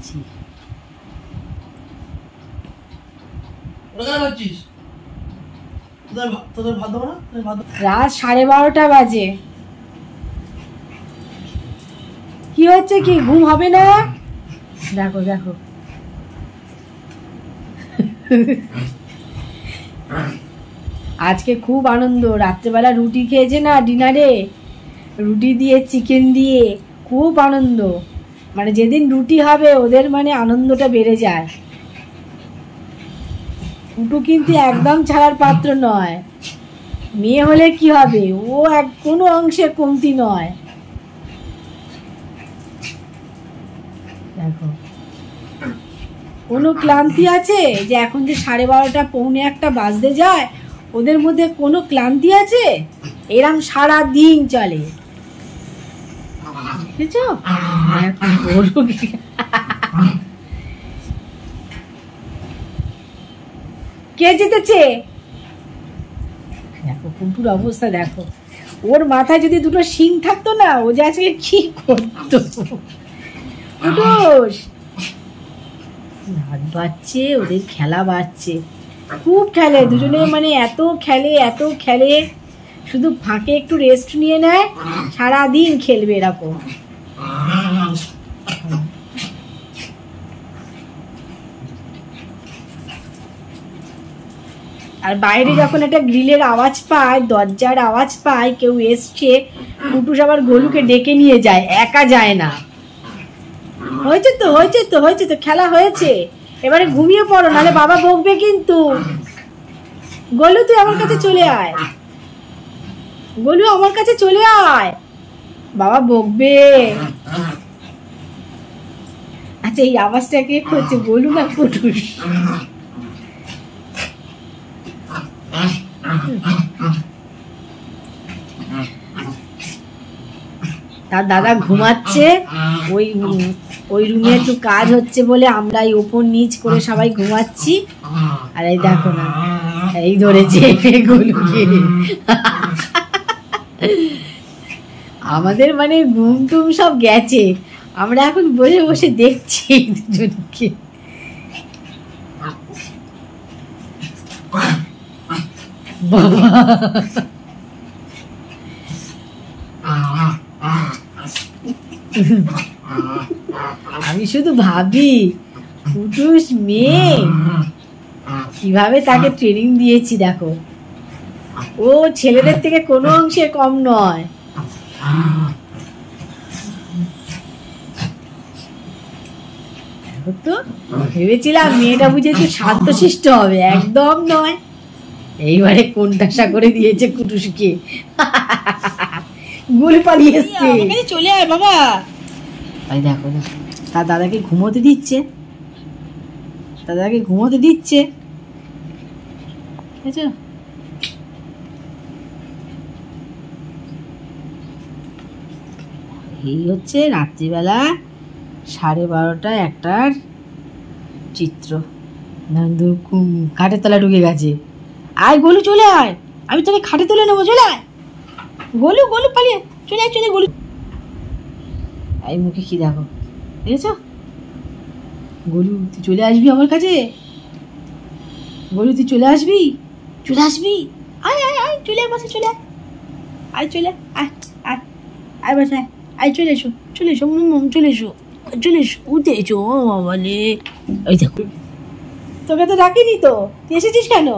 দিচ্ছি। রাত 12:30 বাজে। কি হচ্ছে, কি ঘুম হবে না? দেখো দেখো আজকে খুব আনন্দ। রাত্রেবেলা রুটি খেয়েছে না ডিনারে, রুটি দিয়ে চিকেন দিয়ে, খুব আনন্দ। মানে যেদিন রুটি হবে ওদের মানে আনন্দটা বেড়ে যায়। কুটু কিন্তু একদম ছাড়ার পাত্র নয়। মেয়ে হলে কি হবে, ও কোনো অংশে কমতি নয়। দেখো কোনো ক্লান্তি আছে যে এখন যে 12:30 পৌনে 1 বাজতে যায়, ওদের মধ্যে কোনো ক্লান্তি আছে? এরম সারা দিন চলে, বুঝেছো? কে জিতেছে? দেখো কুটুর অবস্থা দেখো। ওর মাথায় যদি দুটো শিং থাকতো না, ও যে আজকে কি করতো। কুটুস নাচ বাজছে, ওদের খেলা বাজছে, খুব খেলে দুজনে, মানে এত খেলে, শুধু ফাঁকে একটু রেস্ট নিয়ে নেয়, সারাদিন খেলবে এরকম। আর বাইরে যখন একটা গ্রিলের আওয়াজ পায়, দরজার আওয়াজ পায়, কেউ এসছে, কুটুস আবার গোলুকে ডেকে নিয়ে যায়, একা যায় না। হয়েছে তো খেলা হয়েছে, এবারে ঘুমিয়ে পড়ো, নাহলে বাবা বকবে কিন্তু। গোলু তুই আমার কাছে চলে আয়, গোলু আমার কাছে চলে আয়, বাবা বকবে। আচ্ছা এই আওয়াজটা কে করছে, গোলু না কুটুস? তার দাদা ঘুমাচ্ছে, ওই রুমে একটু কাজ হচ্ছে বলে আমরা এই ওপর নিচ করে সবাই ঘুমাচ্ছি। আর এই দেখো না, এই ধরেছে গোলুকে। আমাদের মানে ঘুম টুম সব গেছে, আমরা এখন বসে বসে দেখছি দুজনকে। বাবা আমি শুধু ভাবি কুটুস মেয়ে কিভাবে তাকে ট্রেনিং দিয়েছি। দেখো ও ছেলেদের থেকে কোনো অংশে কম নয়। তো ভেবেছিলাম মেয়েটা বুঝে একটু শান্তশিষ্ট হবে, একদম নয়। এইবারে কোনটাশা করে দিয়েছে কুটুসকে। গোলু পালিয়ে এসছে, চলে আয় বাবা। ভাই দেখো না, তার দাদাকে ঘুমোতে দিচ্ছে, বুঝেছো? এই হচ্ছে রাত্রিবেলা 12:30-1টার চিত্র। খাটের তলা ঢুকে গেছে। আয় গোলু চলে আয়, আমি তোকে খাটে তুলে নেবো, চলে আয়। গোলু পালিয়ে চলে আয়, গোলু। এই মুখে কি দেখো, দেখেছো? গোলু তুই চলে আসবি আমার কাছে, গোলু তুই চলে আসবি, আয় চলে আয়, বসে চলে আয়, চলে আয় বসে আয়, চলে এসো চলে এসো উঠে এসো। বাবা রে, ওই দেখো তোকে তো ডাকিনি তো, তুই এসেছিস কেন?